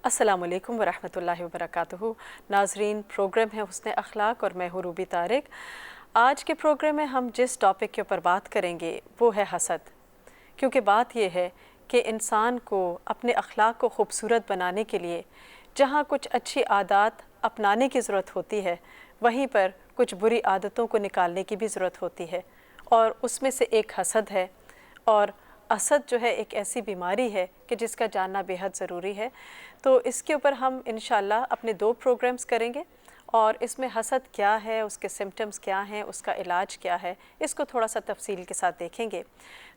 अस्सलाम वालेकुम वरहमतुल्लाहि वबरकातुहू। नाज़रीन, प्रोग्राम है हुस्न अखलाक और मैं हूँ रूबी तारिक। आज के प्रोग्राम में हम जिस टॉपिक के ऊपर बात करेंगे वो है हसद। क्योंकि बात ये है कि इंसान को अपने अखलाक को ख़ूबसूरत बनाने के लिए जहाँ कुछ अच्छी आदत अपनाने की ज़रूरत होती है, वहीं पर कुछ बुरी आदतों को निकालने की भी ज़रूरत होती है, और उसमें से एक हसद है। और हसद जो है एक ऐसी बीमारी है कि जिसका जानना बेहद ज़रूरी है। तो इसके ऊपर हम इंशाल्लाह अपने 2 प्रोग्राम्स करेंगे, और इसमें हसद क्या है, उसके सिम्टम्स क्या हैं, उसका इलाज क्या है, इसको थोड़ा सा तफसील के साथ देखेंगे।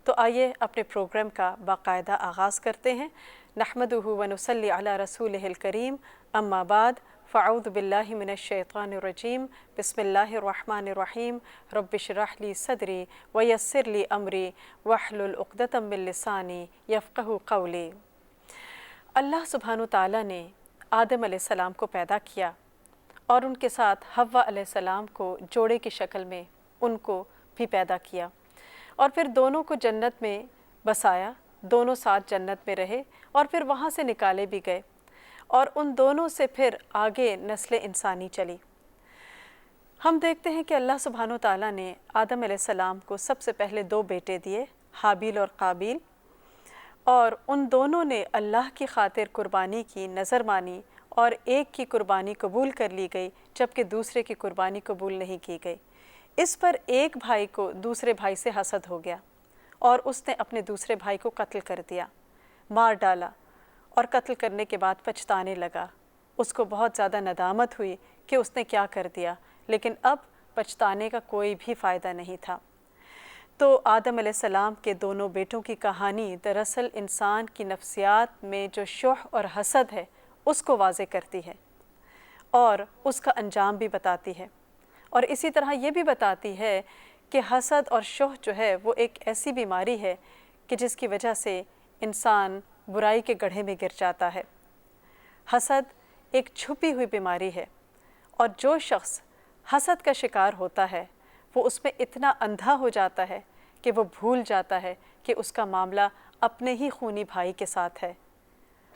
तो आइए अपने प्रोग्राम का बाकायदा आगाज़ करते हैं। नहमदुहु व नुसल्ली अला रसूलिहिल करीम, अम्मा बाद, फ़अऊज़ु बिल्लाहि मिनश शैतानिर रजीम, बिस्मिल्लाहिर रहमानिर रहीम, रब्बिश्रह ली सदरी व यस्सिर ली अमरी वहलुल उक़दतम मिन लिसानी यफ़क़हू क़ौली। अल्लाह सुब्हानहू तआला ने आदम अलैहिस्सलाम को पैदा किया और उनके साथ हव्वा अलैहिस्सलाम को जोड़े की शक्ल में उनको भी पैदा किया, और फिर दोनों को जन्नत में बसाया। दोनों साथ जन्नत में रहे और फिर वहाँ से निकाले भी गए, और उन दोनों से फिर आगे नस्ल इंसानी चली। हम देखते हैं कि अल्लाह सुब्हानहू तआला ने आदम अलैहिस्सलाम को सबसे पहले 2 बेटे दिए, हाबिल और काबिल, और उन दोनों ने अल्लाह की खातिर कुर्बानी की, नज़र मानी, और एक की कुर्बानी कबूल कर ली गई जबकि दूसरे की कुर्बानी कबूल नहीं की गई। इस पर एक भाई को दूसरे भाई से हसद हो गया और उसने अपने दूसरे भाई को कत्ल कर दिया, मार डाला, और कत्ल करने के बाद पछताने लगा। उसको बहुत ज़्यादा नदामत हुई कि उसने क्या कर दिया, लेकिन अब पछताने का कोई भी फ़ायदा नहीं था। तो आदम अलैहिस्सलाम के दोनों बेटों की कहानी दरअसल इंसान की नफ्सियात में जो शुह और हसद है उसको वाज़े करती है और उसका अंजाम भी बताती है, और इसी तरह ये भी बताती है कि हसद और शुह जो है वो एक ऐसी बीमारी है कि जिसकी वजह से इंसान बुराई के गड्ढे में गिर जाता है। हसद एक छुपी हुई बीमारी है, और जो शख्स हसद का शिकार होता है वो उसमें इतना अंधा हो जाता है कि वो भूल जाता है कि उसका मामला अपने ही खूनी भाई के साथ है।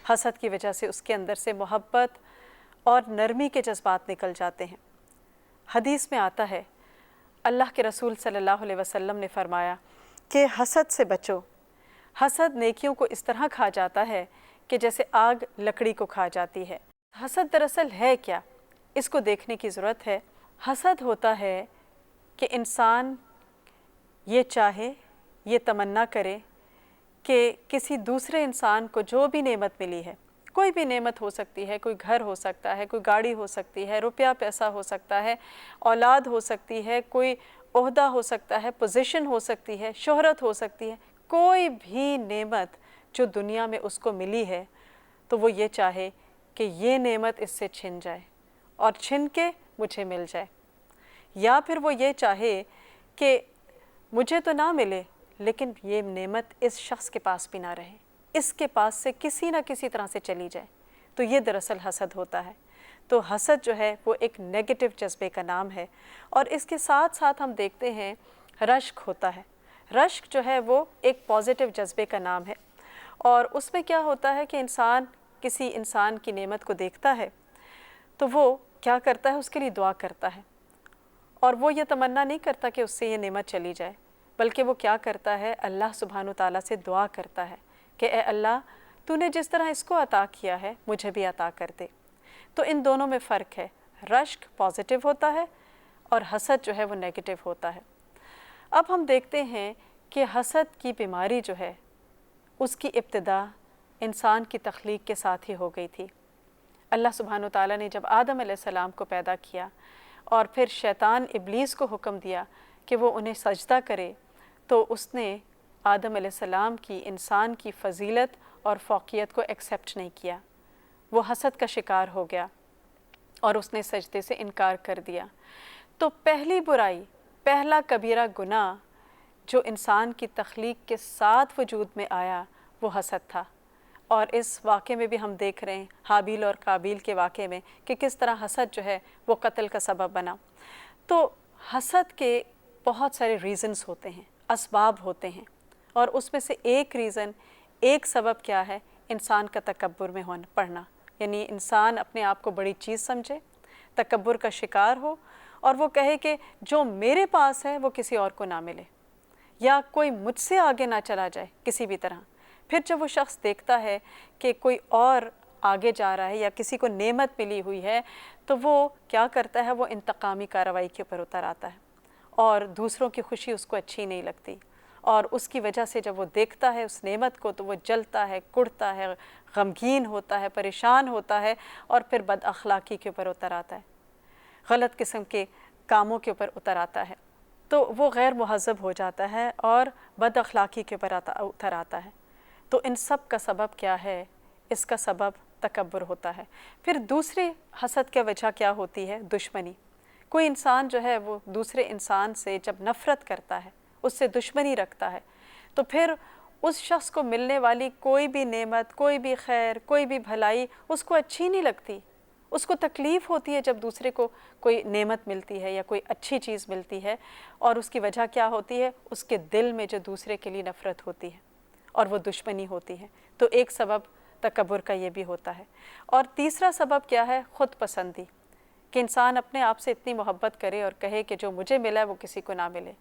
हसद की वजह से उसके अंदर से मोहब्बत और नरमी के जज्बात निकल जाते हैं। हदीस में आता है, अल्लाह के रसूल सल्लल्लाहु अलैहि वसल्लम ने फरमाया कि हसद से बचो। हसद नेकियों को इस तरह खा जाता है कि जैसे आग लकड़ी को खा जाती है। हसद दरअसल है क्या, इसको देखने की ज़रूरत है। हसद होता है कि इंसान ये चाहे, ये तमन्ना करे कि किसी दूसरे इंसान को जो भी नेमत मिली है, कोई भी नेमत हो सकती है, कोई घर हो सकता है, कोई गाड़ी हो सकती है, रुपया पैसा हो सकता है, औलाद हो सकती है, कोई ओहदा हो सकता है, पोजीशन हो सकती है, शोहरत हो सकती है, कोई भी नेमत जो दुनिया में उसको मिली है, तो वो ये चाहे कि ये नेमत इससे छिन जाए और छिन के मुझे मिल जाए। या फिर वो ये चाहे कि मुझे तो ना मिले लेकिन ये नेमत इस शख्स के पास भी ना रहे, इसके पास से किसी ना किसी तरह से चली जाए। तो ये दरअसल हसद होता है। तो हसद जो है वो एक नेगेटिव जज्बे का नाम है, और इसके साथ साथ हम देखते हैं रश्क होता है। रश्क जो है वो एक पॉजिटिव जज्बे का नाम है, और उसमें क्या होता है कि इंसान किसी इंसान की नेमत को देखता है तो वो क्या करता है, उसके लिए दुआ करता है, और वो ये तमन्ना नहीं करता कि उससे ये नेमत चली जाए, बल्कि वो क्या करता है, अल्लाह सुब्हानहू तआला से दुआ करता है कि ए अल्लाह, तूने जिस तरह इसको अता किया है मुझे भी अता कर दे। तो इन दोनों में फ़र्क है। रश्क पॉजिटिव होता है और हसद जो है वो नेगेटिव होता है। अब हम देखते हैं कि हसद की बीमारी जो है उसकी इब्तिदा इंसान की तख्लीक के साथ ही हो गई थी। अल्लाह सुब्हानहू तआला ने जब आदम अलैहिस्सलाम को पैदा किया और फिर शैतान इब्लीस को हुक्म दिया कि वो उन्हें सजदा करे, तो उसने आदम अलैहिस्सलाम की इंसान की फ़जीलत और फ़ौक़ियत को एक्सेप्ट नहीं किया। वो हसद का शिकार हो गया और उसने सजदे से इनकार कर दिया। तो पहली बुराई, पहला कबीरा गुनाह जो इंसान की तख्लीक के साथ वजूद में आया वो हसद था। और इस वाक़े में भी हम देख रहे हैं, हाबिल और काबिल के वाक़े में, कि किस तरह हसद जो है वो कत्ल का सबब बना। तो हसद के बहुत सारे रीज़न्स होते हैं, असबाब होते हैं, और उसमें से एक रीज़न, एक सबब क्या है, इंसान का तकब्बुर में पड़ना, یعنی انسان اپنے آپ کو بڑی چیز سمجھے، تکبر کا شکار ہو اور وہ کہے کہ جو میرے پاس ہے وہ کسی اور کو نہ ملے، یا کوئی مجھ سے آگے نہ چلا جائے کسی بھی طرح۔ پھر جب وہ شخص دیکھتا ہے کہ کوئی اور آگے جا رہا ہے یا کسی کو نعمت ملی ہوئی ہے تو وہ کیا کرتا ہے، وہ انتقامی کارروائی کے اوپر اتر آتا ہے اور دوسروں کی خوشی اس کو اچھی نہیں لگتی، اور اس کی وجہ سے جب وہ دیکھتا ہے اس نعمت کو تو وہ جلتا ہے، کڑتا ہے، غمگین ہوتا ہے، پریشان ہوتا ہے اور پھر بد اخلاقی کے اوپر اتر آتا ہے، غلط قسم کے کاموں کے اوپر اتر آتا ہے، تو وہ غیر مہذب ہو جاتا ہے اور بد اخلاقی کے اوپر اتر آتا ہے۔ تو ان سب کا سبب کیا ہے؟ اس کا سبب تکبر ہوتا ہے۔ پھر دوسری حسد کی وجہ کیا ہوتی ہے؟ دشمنی۔ کوئی انسان جو ہے وہ دوسرے انسان سے جب نفرت کرتا ہے، اس سے دشمنی رکھتا ہے، تو پھر اس شخص کو ملنے والی کوئی بھی نعمت، کوئی بھی خیر، کوئی بھی بھلائی اس کو اچھی نہیں لگتی، اس کو تکلیف ہوتی ہے جب دوسرے کو کوئی نعمت ملتی ہے یا کوئی اچھی چیز ملتی ہے، اور اس کی وجہ کیا ہوتی ہے؟ اس کے دل میں جو دوسرے کے لیے نفرت ہوتی ہے اور وہ دشمنی ہوتی ہے۔ تو ایک سبب تکبر کا یہ بھی ہوتا ہے۔ اور تیسرا سبب کیا ہے؟ خود پسندی، کہ انسان اپنے آپ سے اتنی محبت کرے اور کہے کہ جو مجھے ملا ہے وہ کسی کو نہ ملے۔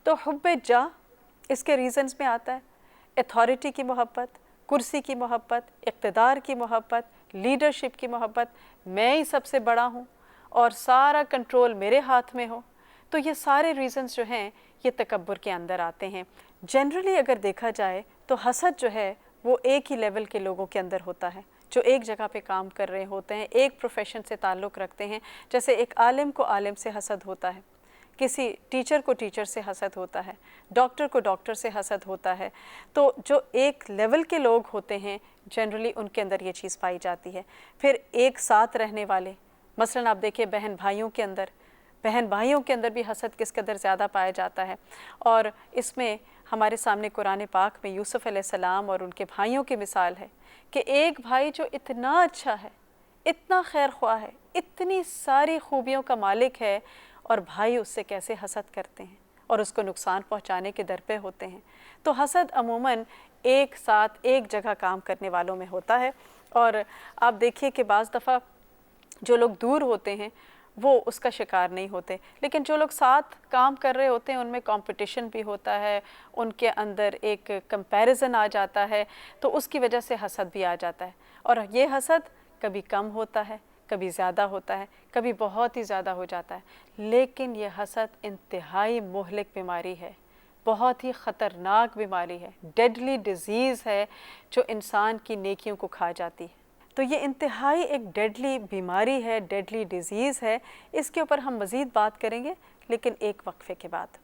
تو حب جاہ اس کے ریزنز میں آتا ہے، اتھارٹی کی محبت، کرسی کی محبت، اقتدار کی محبت، لیڈرشپ کی محبت، میں ہی سب سے بڑا ہوں اور سارا کنٹرول میرے ہاتھ میں ہو۔ تو یہ سارے ریزنز جو ہیں یہ تکبر کے اندر آتے ہیں۔ جنرلی اگر دیکھا جائے تو حسد جو ہے وہ ایک ہی لیول کے لوگوں کے اندر ہوتا ہے، جو ایک جگہ پہ کام کر رہے ہوتے ہیں، ایک پروفیشن سے تعلق رکھتے ہیں۔ جیسے ایک عالم کو عالم سے حسد ہوتا ہے، کسی ٹیچر کو ٹیچر سے حسد ہوتا ہے، ڈاکٹر کو ڈاکٹر سے حسد ہوتا ہے۔ تو جو ایک لیول کے لوگ ہوتے ہیں جنرلی ان کے اندر یہ چیز پائی جاتی ہے۔ پھر ایک ساتھ رہنے والے، مثلاً آپ دیکھیں بہن بھائیوں کے اندر بھی حسد کس قدر زیادہ پایا جاتا ہے، اور اس میں ہمارے سامنے قرآن پاک میں یوسف علیہ السلام اور ان کے بھائیوں کی مثال ہے کہ ایک بھائی جو اتنا اچھا ہے، اتنا خیر خواہ ہے، اتنی ساری خوبیوں کا مالک ہے، اور بھائی اس سے کیسے حسد کرتے ہیں اور اس کو نقصان پہنچانے کے در پہ ہوتے ہیں۔ تو حسد عموماً ایک ساتھ ایک جگہ کام کرنے والوں میں ہوتا ہے، اور آپ دیکھیے کہ بعض دفعہ جو لوگ دور ہوتے ہیں وہ اس کا شکار نہیں ہوتے، لیکن جو لوگ ساتھ کام کر رہے ہوتے ہیں ان میں کمپٹیشن بھی ہوتا ہے، ان کے اندر ایک کمپیریزن آ جاتا ہے، تو اس کی وجہ سے حسد بھی آ جاتا ہے، اور یہ حسد کبھی کم ہوتا ہے، کبھی زیادہ ہوتا ہے، کبھی بہت ہی زیادہ ہو جاتا ہے، لیکن یہ حسد انتہائی مہلک بیماری ہے، بہت ہی خطرناک بیماری ہے، ڈیڈلی ڈیزیز ہے جو انسان کی نیکیوں کو کھا جاتی ہے۔ تو یہ انتہائی ایک ڈیڈلی بیماری ہے، ڈیڈلی ڈیزیز ہے۔ اس کے اوپر ہم مزید بات کریں گے لیکن ایک وقفے کے بعد۔